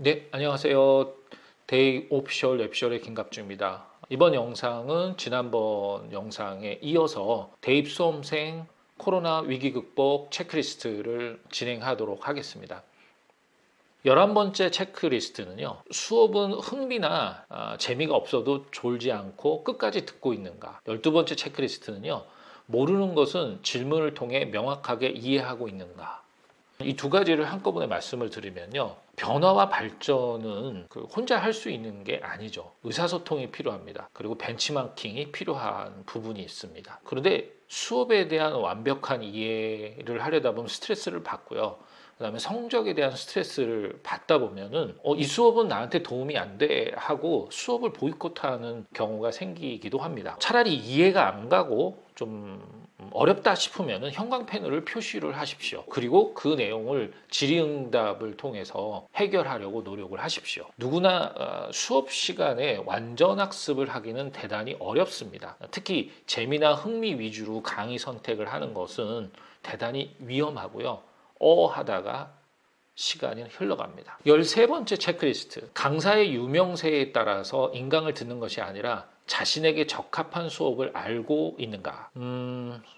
네, 안녕하세요. 데이 오피셜 랩셜의 김갑주입니다. 이번 영상은 지난번 영상에 이어서 대입 수험생 코로나 위기 극복 체크리스트를 진행하도록 하겠습니다. 11번째 체크리스트는요, 수업은 흥미나 재미가 없어도 졸지 않고 끝까지 듣고 있는가. 12번째 체크리스트는요, 모르는 것은 질문을 통해 명확하게 이해하고 있는가. 이 두 가지를 한꺼번에 말씀을 드리면요. 변화와 발전은 혼자 할 수 있는 게 아니죠. 의사소통이 필요합니다. 그리고 벤치마킹이 필요한 부분이 있습니다. 그런데 수업에 대한 완벽한 이해를 하려다 보면 스트레스를 받고요. 그다음에 성적에 대한 스트레스를 받다 보면은 이 수업은 나한테 도움이 안 돼 하고 수업을 보이콧하는 경우가 생기기도 합니다. 차라리 이해가 안 가고 좀 어렵다 싶으면 형광펜으로 표시를 하십시오. 그리고 그 내용을 질의응답을 통해서 해결하려고 노력을 하십시오. 누구나 수업 시간에 완전 학습을 하기는 대단히 어렵습니다. 특히 재미나 흥미 위주로 강의 선택을 하는 것은 대단히 위험하고요. 하다가 시간이 흘러갑니다. 13번째 체크리스트. 강사의 유명세에 따라서 인강을 듣는 것이 아니라 자신에게 적합한 수업을 알고 있는가.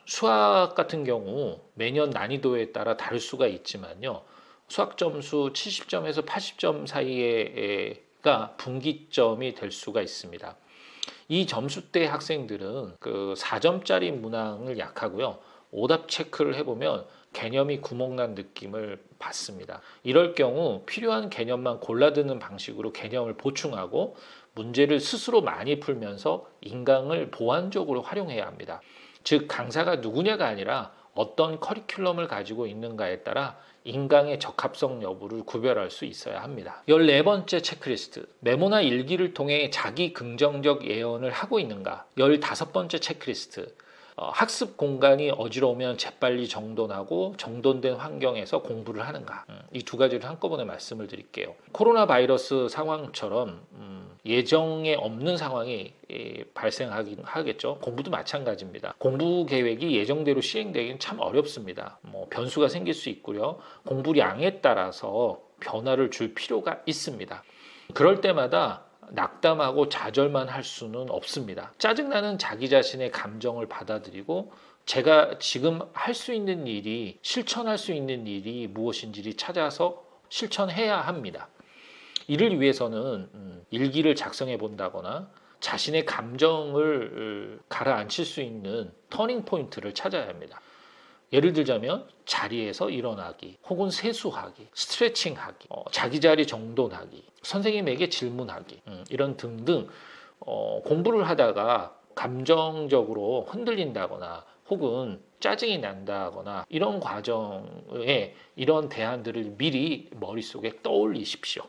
수학 같은 경우 매년 난이도에 따라 다를 수가 있지만요. 수학 점수 70점에서 80점 사이가 분기점이 될 수가 있습니다. 이 점수대 학생들은 그 4점짜리 문항을 약하고요. 오답 체크를 해보면 개념이 구멍난 느낌을 받습니다. 이럴 경우 필요한 개념만 골라드는 방식으로 개념을 보충하고 문제를 스스로 많이 풀면서 인강을 보완적으로 활용해야 합니다. 즉 강사가 누구냐가 아니라 어떤 커리큘럼을 가지고 있는가에 따라 인강의 적합성 여부를 구별할 수 있어야 합니다. 14번째 체크리스트. 메모나 일기를 통해 자기 긍정적 예언을 하고 있는가. 15번째 체크리스트. 학습 공간이 어지러우면 재빨리 정돈하고 정돈된 환경에서 공부를 하는가. 이 두 가지를 한꺼번에 말씀을 드릴게요. 코로나 바이러스 상황처럼 예정에 없는 상황이 발생하긴 하겠죠. 공부도 마찬가지입니다. 공부 계획이 예정대로 시행되기는 참 어렵습니다. 변수가 생길 수 있고요. 공부량에 따라서 변화를 줄 필요가 있습니다. 그럴 때마다 낙담하고 좌절만 할 수는 없습니다. 짜증나는 자기 자신의 감정을 받아들이고 제가 지금 할 수 있는 일이 실천할 수 있는 일이 무엇인지를 찾아서 실천해야 합니다. 이를 위해서는 일기를 작성해 본다거나 자신의 감정을 가라앉힐 수 있는 터닝 포인트를 찾아야 합니다. 예를 들자면 자리에서 일어나기, 혹은 세수하기, 스트레칭하기, 자기 자리 정돈하기, 선생님에게 질문하기, 이런 등등 공부를 하다가 감정적으로 흔들린다거나 혹은 짜증이 난다거나 이런 과정에 이런 대안들을 미리 머릿속에 떠올리십시오.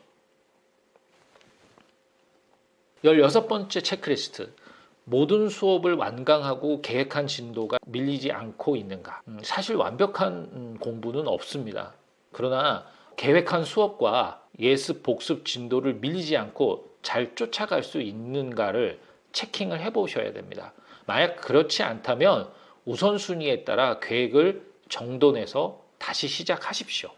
16번째 체크리스트. 모든 수업을 완강하고 계획한 진도가 밀리지 않고 있는가. 사실 완벽한 공부는 없습니다. 그러나 계획한 수업과 예습, 복습 진도를 밀리지 않고 잘 쫓아갈 수 있는가를 체킹을 해보셔야 됩니다. 만약 그렇지 않다면 우선순위에 따라 계획을 정돈해서 다시 시작하십시오.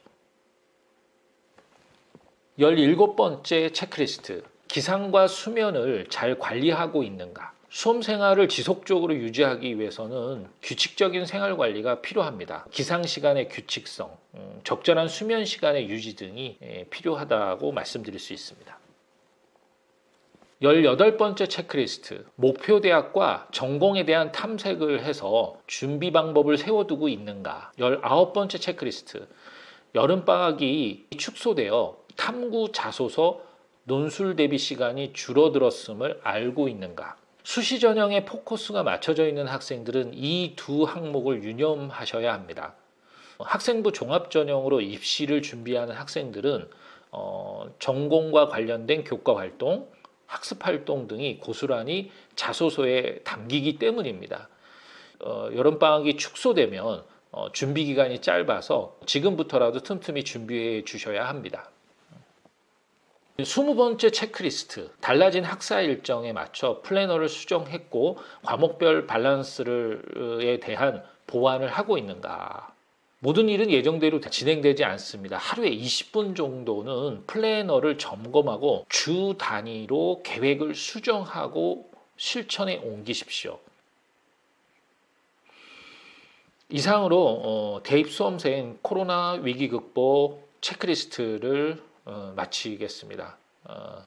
17번째 체크리스트. 기상과 수면을 잘 관리하고 있는가. 수험 생활을 지속적으로 유지하기 위해서는 규칙적인 생활 관리가 필요합니다. 기상 시간의 규칙성, 적절한 수면 시간의 유지 등이 필요하다고 말씀드릴 수 있습니다. 18번째 체크리스트. 목표 대학과 전공에 대한 탐색을 해서 준비 방법을 세워두고 있는가. 19번째 체크리스트. 여름방학이 축소되어 탐구 자소서 논술 대비 시간이 줄어들었음을 알고 있는가. 수시 전형에 포커스가 맞춰져 있는 학생들은 이 두 항목을 유념하셔야 합니다. 학생부 종합 전형으로 입시를 준비하는 학생들은 전공과 관련된 교과 활동, 학습 활동 등이 고스란히 자소서에 담기기 때문입니다. 여름방학이 축소되면 준비 기간이 짧아서 지금부터라도 틈틈이 준비해 주셔야 합니다. 20번째 체크리스트. 달라진 학사 일정에 맞춰 플래너를 수정했고 과목별 밸런스에 대한 보완을 하고 있는가. 모든 일은 예정대로 진행되지 않습니다. 하루에 20분 정도는 플래너를 점검하고 주 단위로 계획을 수정하고 실천에 옮기십시오. 이상으로 대입 수험생 코로나 위기 극복 체크리스트를 마치겠습니다.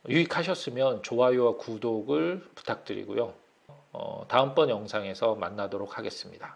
유익하셨으면 좋아요와 구독을 부탁드리고요. 다음번 영상에서 만나도록 하겠습니다.